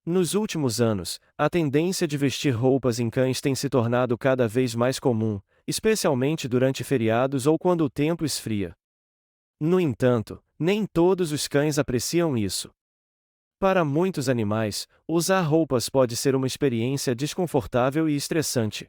Nos últimos anos, a tendência de vestir roupas em cães tem se tornado cada vez mais comum, especialmente durante feriados ou quando o tempo esfria. No entanto, nem todos os cães apreciam isso. Para muitos animais, usar roupas pode ser uma experiência desconfortável e estressante.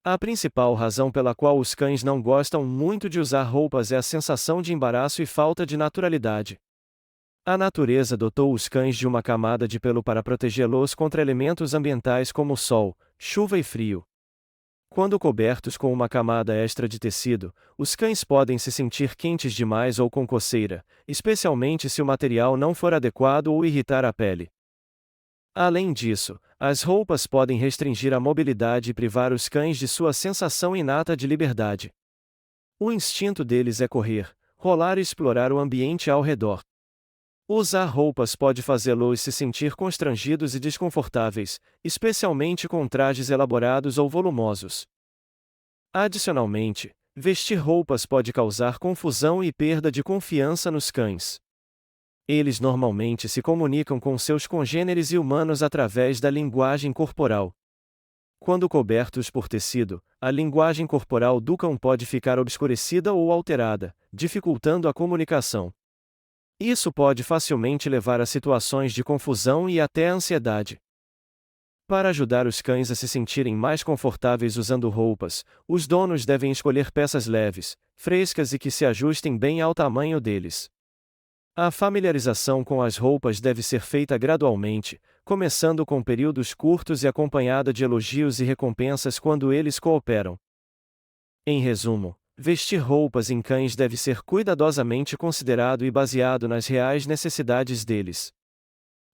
A principal razão pela qual os cães não gostam muito de usar roupas é a sensação de embaraço e falta de naturalidade. A natureza dotou os cães de uma camada de pelo para protegê-los contra elementos ambientais como sol, chuva e frio. Quando cobertos com uma camada extra de tecido, os cães podem se sentir quentes demais ou com coceira, especialmente se o material não for adequado ou irritar a pele. Além disso, as roupas podem restringir a mobilidade e privar os cães de sua sensação inata de liberdade. O instinto deles é correr, rolar e explorar o ambiente ao redor. Usar roupas pode fazê-los se sentir constrangidos e desconfortáveis, especialmente com trajes elaborados ou volumosos. Adicionalmente, vestir roupas pode causar confusão e perda de confiança nos cães. Eles normalmente se comunicam com seus congêneres e humanos através da linguagem corporal. Quando cobertos por tecido, a linguagem corporal do cão pode ficar obscurecida ou alterada, dificultando a comunicação. Isso pode facilmente levar a situações de confusão e até ansiedade. Para ajudar os cães a se sentirem mais confortáveis usando roupas, os donos devem escolher peças leves, frescas e que se ajustem bem ao tamanho deles. A familiarização com as roupas deve ser feita gradualmente, começando com períodos curtos e acompanhada de elogios e recompensas quando eles cooperam. Em resumo, vestir roupas em cães deve ser cuidadosamente considerado e baseado nas reais necessidades deles.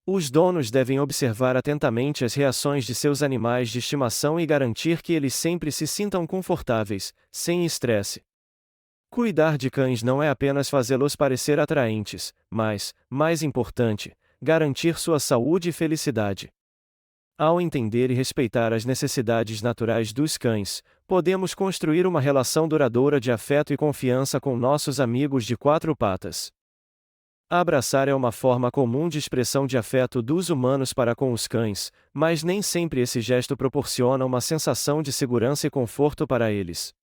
Os donos devem observar atentamente as reações de seus animais de estimação e garantir que eles sempre se sintam confortáveis, sem estresse. Cuidar de cães não é apenas fazê-los parecer atraentes, mas, mais importante, garantir sua saúde e felicidade. Ao entender e respeitar as necessidades naturais dos cães, podemos construir uma relação duradoura de afeto e confiança com nossos amigos de quatro patas. Abraçar é uma forma comum de expressão de afeto dos humanos para com os cães, mas nem sempre esse gesto proporciona uma sensação de segurança e conforto para eles.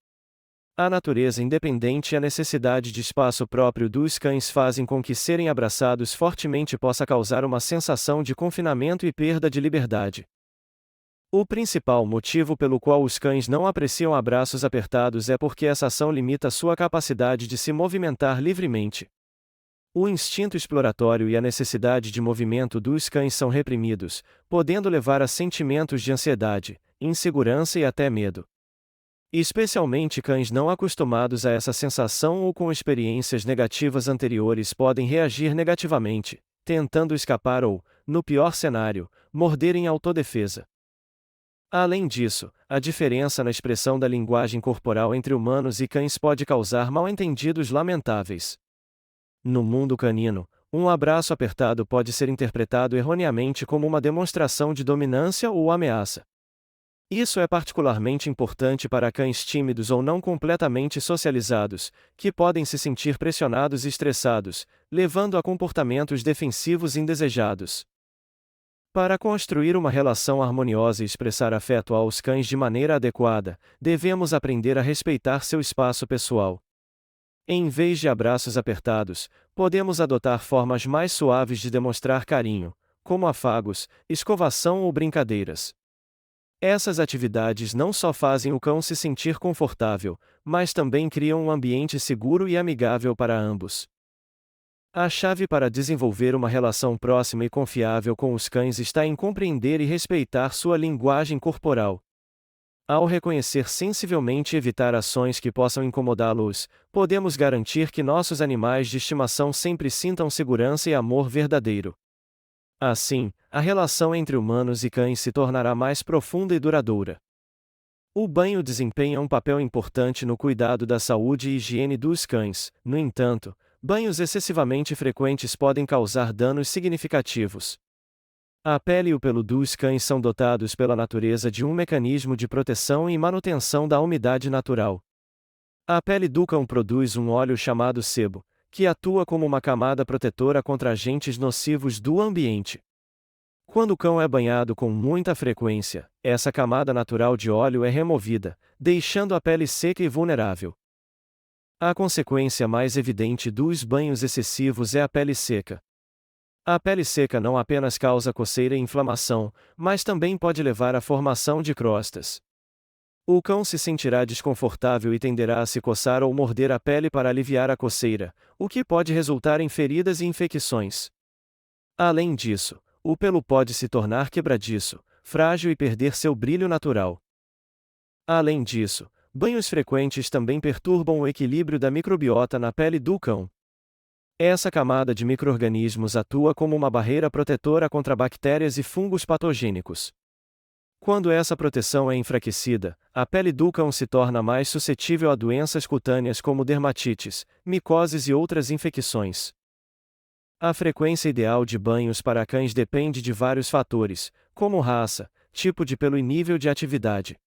A natureza independente e a necessidade de espaço próprio dos cães fazem com que serem abraçados fortemente possa causar uma sensação de confinamento e perda de liberdade. O principal motivo pelo qual os cães não apreciam abraços apertados é porque essa ação limita sua capacidade de se movimentar livremente. O instinto exploratório e a necessidade de movimento dos cães são reprimidos, podendo levar a sentimentos de ansiedade, insegurança e até medo. Especialmente cães não acostumados a essa sensação ou com experiências negativas anteriores podem reagir negativamente, tentando escapar ou, no pior cenário, morder em autodefesa. Além disso, a diferença na expressão da linguagem corporal entre humanos e cães pode causar mal-entendidos lamentáveis. No mundo canino, um abraço apertado pode ser interpretado erroneamente como uma demonstração de dominância ou ameaça. Isso é particularmente importante para cães tímidos ou não completamente socializados, que podem se sentir pressionados e estressados, levando a comportamentos defensivos indesejados. Para construir uma relação harmoniosa e expressar afeto aos cães de maneira adequada, devemos aprender a respeitar seu espaço pessoal. Em vez de abraços apertados, podemos adotar formas mais suaves de demonstrar carinho, como afagos, escovação ou brincadeiras. Essas atividades não só fazem o cão se sentir confortável, mas também criam um ambiente seguro e amigável para ambos. A chave para desenvolver uma relação próxima e confiável com os cães está em compreender e respeitar sua linguagem corporal. Ao reconhecer sensivelmente e evitar ações que possam incomodá-los, podemos garantir que nossos animais de estimação sempre sintam segurança e amor verdadeiro. Assim, a relação entre humanos e cães se tornará mais profunda e duradoura. O banho desempenha um papel importante no cuidado da saúde e higiene dos cães, no entanto, banhos excessivamente frequentes podem causar danos significativos. A pele e o pelo dos cães são dotados pela natureza de um mecanismo de proteção e manutenção da umidade natural. A pele do cão produz um óleo chamado sebo, que atua como uma camada protetora contra agentes nocivos do ambiente. Quando o cão é banhado com muita frequência, essa camada natural de óleo é removida, deixando a pele seca e vulnerável. A consequência mais evidente dos banhos excessivos é a pele seca. A pele seca não apenas causa coceira e inflamação, mas também pode levar à formação de crostas. O cão se sentirá desconfortável e tenderá a se coçar ou morder a pele para aliviar a coceira, o que pode resultar em feridas e infecções. Além disso, o pelo pode se tornar quebradiço, frágil e perder seu brilho natural. Além disso, banhos frequentes também perturbam o equilíbrio da microbiota na pele do cão. Essa camada de micro-organismos atua como uma barreira protetora contra bactérias e fungos patogênicos. Quando essa proteção é enfraquecida, a pele do cão se torna mais suscetível a doenças cutâneas como dermatites, micoses e outras infecções. A frequência ideal de banhos para cães depende de vários fatores, como raça, tipo de pelo e nível de atividade.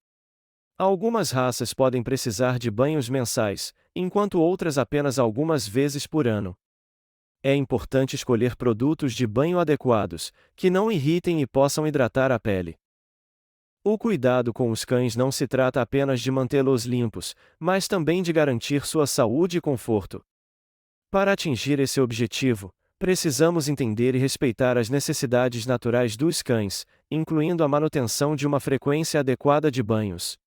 Algumas raças podem precisar de banhos mensais, enquanto outras apenas algumas vezes por ano. É importante escolher produtos de banho adequados, que não irritem e possam hidratar a pele. O cuidado com os cães não se trata apenas de mantê-los limpos, mas também de garantir sua saúde e conforto. Para atingir esse objetivo, precisamos entender e respeitar as necessidades naturais dos cães, incluindo a manutenção de uma frequência adequada de banhos.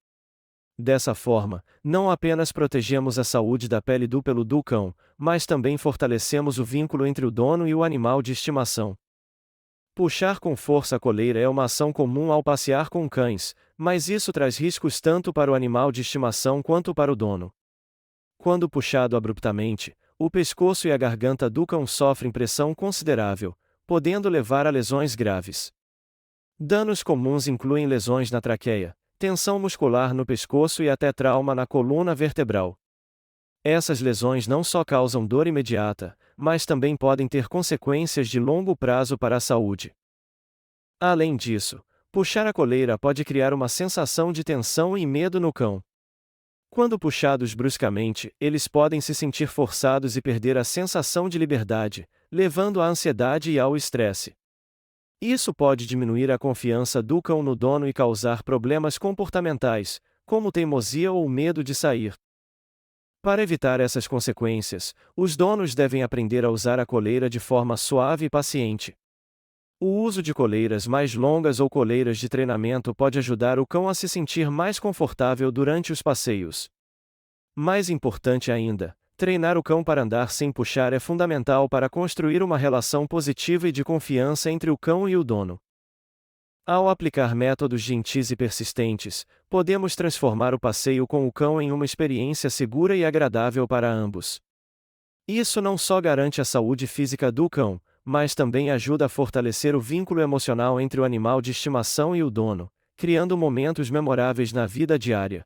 Dessa forma, não apenas protegemos a saúde da pele do pelo do cão, mas também fortalecemos o vínculo entre o dono e o animal de estimação. Puxar com força a coleira é uma ação comum ao passear com cães, mas isso traz riscos tanto para o animal de estimação quanto para o dono. Quando puxado abruptamente, o pescoço e a garganta do cão sofrem pressão considerável, podendo levar a lesões graves. Danos comuns incluem lesões na traqueia, tensão muscular no pescoço e até trauma na coluna vertebral. Essas lesões não só causam dor imediata, mas também podem ter consequências de longo prazo para a saúde. Além disso, puxar a coleira pode criar uma sensação de tensão e medo no cão. Quando puxados bruscamente, eles podem se sentir forçados e perder a sensação de liberdade, levando à ansiedade e ao estresse. Isso pode diminuir a confiança do cão no dono e causar problemas comportamentais, como teimosia ou medo de sair. Para evitar essas consequências, os donos devem aprender a usar a coleira de forma suave e paciente. O uso de coleiras mais longas ou coleiras de treinamento pode ajudar o cão a se sentir mais confortável durante os passeios. Mais importante ainda, treinar o cão para andar sem puxar é fundamental para construir uma relação positiva e de confiança entre o cão e o dono. Ao aplicar métodos gentis e persistentes, podemos transformar o passeio com o cão em uma experiência segura e agradável para ambos. Isso não só garante a saúde física do cão, mas também ajuda a fortalecer o vínculo emocional entre o animal de estimação e o dono, criando momentos memoráveis na vida diária.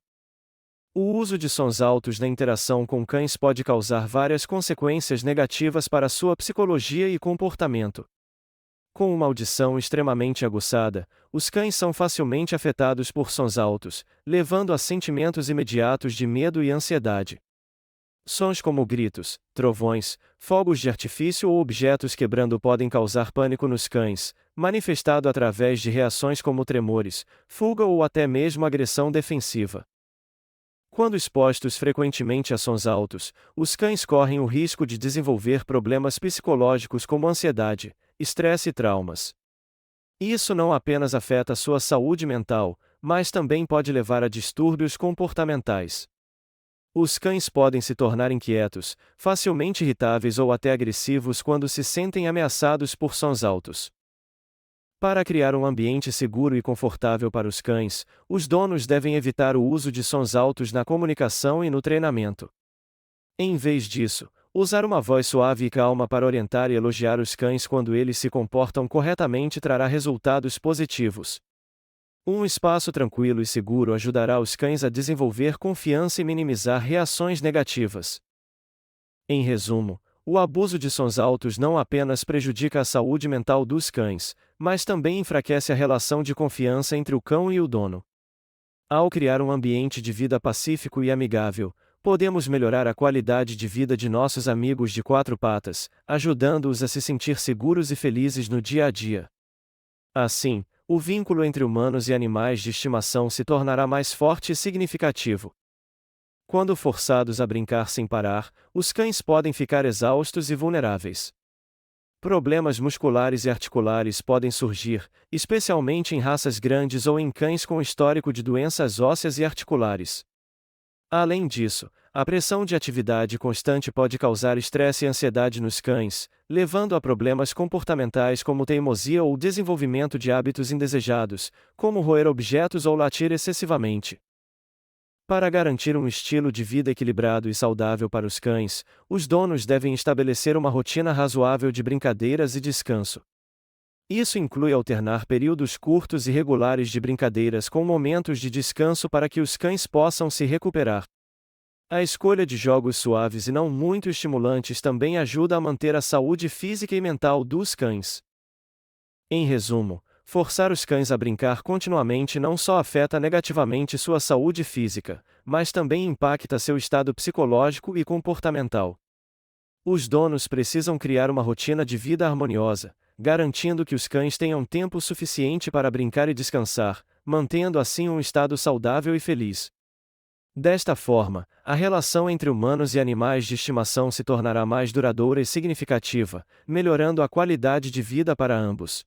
O uso de sons altos na interação com cães pode causar várias consequências negativas para sua psicologia e comportamento. Com uma audição extremamente aguçada, os cães são facilmente afetados por sons altos, levando a sentimentos imediatos de medo e ansiedade. Sons como gritos, trovões, fogos de artifício ou objetos quebrando podem causar pânico nos cães, manifestado através de reações como tremores, fuga ou até mesmo agressão defensiva. Quando expostos frequentemente a sons altos, os cães correm o risco de desenvolver problemas psicológicos como ansiedade, estresse e traumas. Isso não apenas afeta sua saúde mental, mas também pode levar a distúrbios comportamentais. Os cães podem se tornar inquietos, facilmente irritáveis ou até agressivos quando se sentem ameaçados por sons altos. Para criar um ambiente seguro e confortável para os cães, os donos devem evitar o uso de sons altos na comunicação e no treinamento. Em vez disso, usar uma voz suave e calma para orientar e elogiar os cães quando eles se comportam corretamente trará resultados positivos. Um espaço tranquilo e seguro ajudará os cães a desenvolver confiança e minimizar reações negativas. Em resumo, o abuso de sons altos não apenas prejudica a saúde mental dos cães, mas também enfraquece a relação de confiança entre o cão e o dono. Ao criar um ambiente de vida pacífico e amigável, podemos melhorar a qualidade de vida de nossos amigos de quatro patas, ajudando-os a se sentir seguros e felizes no dia a dia. Assim, o vínculo entre humanos e animais de estimação se tornará mais forte e significativo. Quando forçados a brincar sem parar, os cães podem ficar exaustos e vulneráveis. Problemas musculares e articulares podem surgir, especialmente em raças grandes ou em cães com histórico de doenças ósseas e articulares. Além disso, a pressão de atividade constante pode causar estresse e ansiedade nos cães, levando a problemas comportamentais como teimosia ou desenvolvimento de hábitos indesejados, como roer objetos ou latir excessivamente. Para garantir um estilo de vida equilibrado e saudável para os cães, os donos devem estabelecer uma rotina razoável de brincadeiras e descanso. Isso inclui alternar períodos curtos e regulares de brincadeiras com momentos de descanso para que os cães possam se recuperar. A escolha de jogos suaves e não muito estimulantes também ajuda a manter a saúde física e mental dos cães. Em resumo, forçar os cães a brincar continuamente não só afeta negativamente sua saúde física, mas também impacta seu estado psicológico e comportamental. Os donos precisam criar uma rotina de vida harmoniosa, garantindo que os cães tenham tempo suficiente para brincar e descansar, mantendo assim um estado saudável e feliz. Desta forma, a relação entre humanos e animais de estimação se tornará mais duradoura e significativa, melhorando a qualidade de vida para ambos.